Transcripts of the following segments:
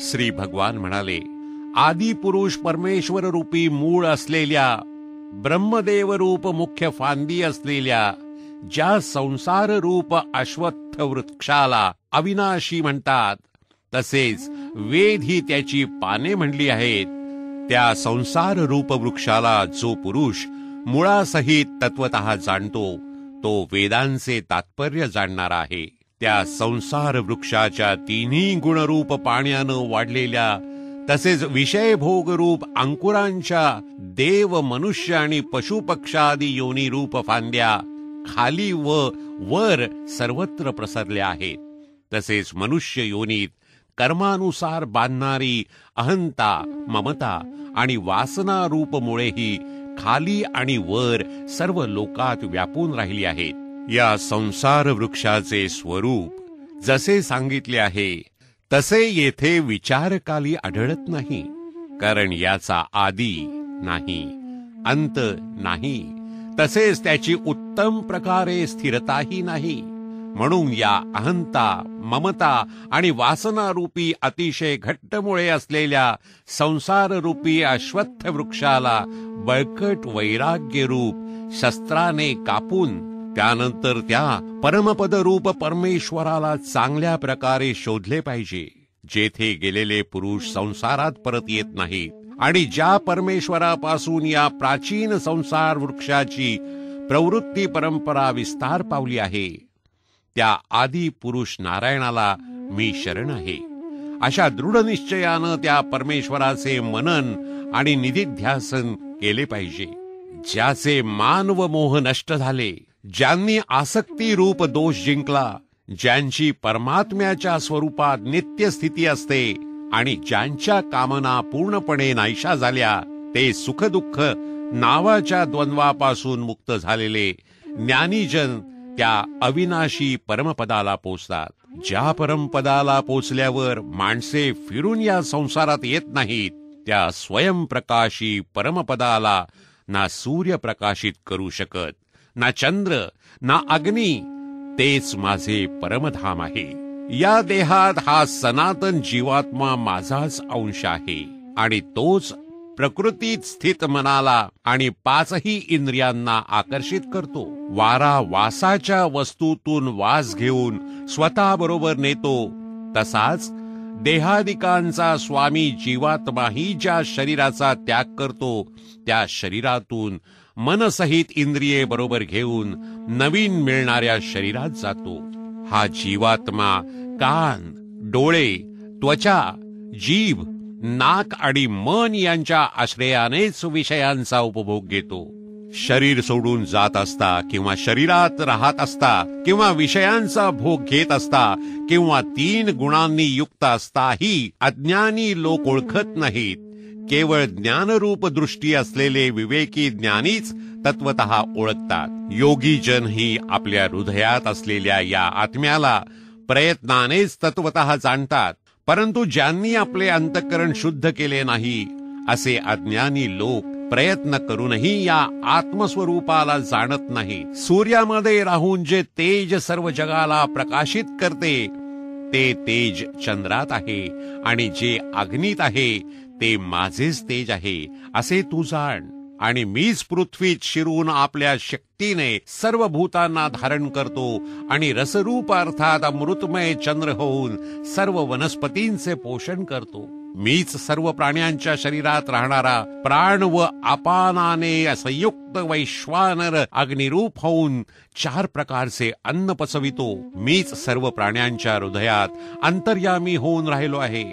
श्री भगवान म्हणाले, आदी पुरुष परमेश्वर रूपी मूळ असलेल्या, ब्रह्मदेव रूप मुख्य फांदी असलेल्या ज्या संसार रूप अश्वत्थ वृक्षाला अविनाशी म्हणतात, तसेच वेद ही त्याची पाने म्हणली आहेत, त्या संसार रूप वृक्षाला जो पुरुष मुळासहित तत्वतः जाणतो, तो वेदांचे तात्पर्य जाणणारा आहे. त्या संसार वृक्षाच्या तिन्ही गुणरूप पाण्यानं वाढलेल्या, तसेच विषयभोगरूप अंकुरांच्या देव, मनुष्य आणि पशुपक्षादी योनी रूप फांद्या खाली व वर सर्वत्र प्रसरल्या आहेत. तसेच मनुष्य योनीत कर्मानुसार बांधणारी अहंता, ममता आणि वासना रूप मुळेही खाली आणि वर सर्व लोकात व्यापून राहिली आहेत. या संसार वृक्षाचे स्वरूप जसे सांगितले आहे तसे येथे विचारकाली आढळत नाही, कारण याचा आदी नाही, अंत नाही, तसेच त्याची उत्तम प्रकारे स्थिरताही नाही. म्हणून या अहंता, ममता आणि वासनारूपी अतिशय घट्टमुळे असलेल्या संसार रूपी अश्वत्थ वृक्षाला बळकट वैराग्य रूप शस्त्राने कापून त्यानंतर त्या परमपद रूप परमेश्वराला चांगल्या प्रकारे शोधले पाहिजे, जेथे गेलेले पुरुष संसारात परत येत नाहीत आणि ज्या परमेश्वरापासून या प्राचीन संसार वृक्षाची प्रवृत्ती परंपरा विस्तार पावली आहे, त्या आदी पुरुष नारायणाला मी शरण आहे. अशा दृढ निश्चयानं त्या परमेश्वराचे मनन आणि निधिध्यासन केले पाहिजे. ज्याचे मान व मोह नष्ट झाले, ज्यांनी आसक्ती रूप दोष जिंकला, ज्यांची परमात्म्याच्या स्वरूपात नित्य स्थिती असते आणि ज्यांच्या कामना पूर्णपणे नाहीशा झाल्या, ते सुखदुःख नावाच्या द्वंद्वापासून मुक्त झालेले ज्ञानीजन त्या अविनाशी परमपदाला पोचतात. ज्या परमपदाला पोचल्यावर माणसे फिरून या संसारात येत नाहीत, त्या स्वयंप्रकाशी परमपदाला ना सूर्य प्रकाशित करू शकत, ना चंद्र, ना अग्नी. तेच माझे परमधाम आहे. या देहात हा सनातन जीवात्मा माझाच अंश आहे आणि तोच प्रकृतीत स्थित मनाला आणि पाचही इंद्रियांना आकर्षित करतो. वारा वासाच्या वस्तूतून वास घेऊन स्वतः बरोबर नेतो, तसाच देहादिकांचा स्वामी जीवात्माही ज्या शरीराचा त्याग करतो, त्या शरीरातून मनसहित इंद्रिये बरोबर घेऊन नवीन मिळणाऱ्या शरीरात जातो. हा जीवात्मा कान, डोळे, त्वचा, जीभ, नाक आणि मन यांच्या आश्रयानेच विषयांचा उपभोग घेतो. शरीर सोडून जात असता किंवा शरीरात राहत असता किंवा विषयांचा भोग घेत असता किंवा 3 गुणांनी युक्त असताही अज्ञानी लोक ओळखत नाहीत. केवळ ज्ञानरूप दृष्टी असलेले विवेकी ज्ञानीच तत्वतः ओळखतात. योगी जन ही आपल्या हृदयात असलेल्या या आत्म्याला प्रयत्नानेच तत्वतः जाणतात. परंतु ज्यांनी आपले अंतःकरण शुद्ध केले नाही, असे अज्ञानी लोक प्रयत्न करूनही या आत्मस्वरूपाला जाणत नाही. सूर्यामध्ये राहून जे तेज सर्व जगाला प्रकाशित करते, ते तेज चंद्रात आहे आणि जे अग्नीत आहे ते माझेच तेज आहे, असे तू जाण. आणि मीच पृथ्वीत शिरून आपल्या शक्तीने सर्व भूतांना धारण करतो आणि रसरूप अर्थात अमृतमय चंद्र होऊन सर्व वनस्पतींचे पोषण करतो. मीच सर्व प्राण्यांच्या शरीरात राहणारा प्राण व अपानाने संयुक्त वैश्वानर अग्निरूप होऊन 4 प्रकारचे अन्न पचवितो. मीच सर्व प्राण्यांच्या हृदयात अंतर्यामी होऊन राहिलो आहे.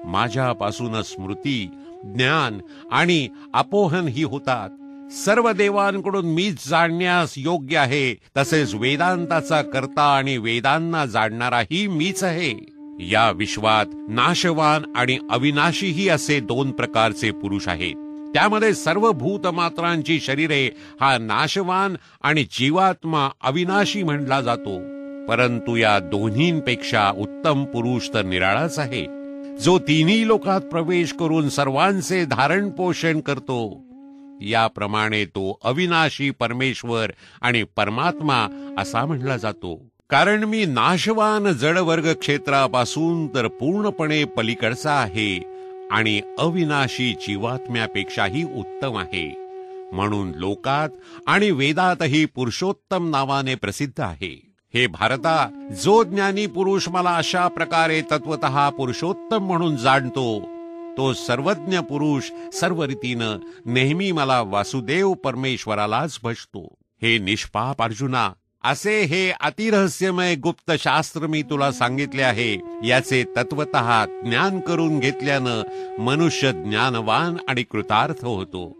माझ्यापासूनच स्मृती, ज्ञान आणि अपोहन ही होतात. सर्व देवांकडून मीच जाणण्यास योग्य आहे. तसेच वेदांताचा कर्ता आणि वेदांना जाणणाराही मीच आहे. या विश्वात नाशवान आणि अविनाशीही असे 2 प्रकारचे पुरुष आहेत. त्यामध्ये सर्व भूतमात्रांची शरीरे हा नाशवान आणि जीवात्मा अविनाशी म्हणला जातो. परंतु या दोन्हींपेक्षा उत्तम पुरुष तर निराळाच आहे, जो तिन्ही लोकात प्रवेश करून सर्वांचे धारण पोषण करतो. याप्रमाणे तो अविनाशी परमेश्वर आणि परमात्मा असा म्हणला जातो. कारण मी नाशवान जडवर्ग क्षेत्रापासून तर पूर्णपणे पलीकडचा आहे आणि अविनाशी जीवात्म्यापेक्षाही उत्तम आहे. म्हणून लोकात आणि वेदातही पुरुषोत्तम नावाने प्रसिद्ध आहे. हे भारता, जो ज्ञानी पुरुष मला अशा प्रकारे तत्वतः पुरुषोत्तम म्हणून जाणतो, तो सर्वज्ञ पुरुष सर्व रीतीनं नेहमी मला वासुदेव परमेश्वरालाच भजतो. हे निष्पाप अर्जुना, असे हे अतिरहस्यमय गुप्त शास्त्र मी तुला सांगितले आहे. याचे तत्वतः ज्ञान करून घेतल्यानं मनुष्य ज्ञानवान आणि कृतार्थ होतो.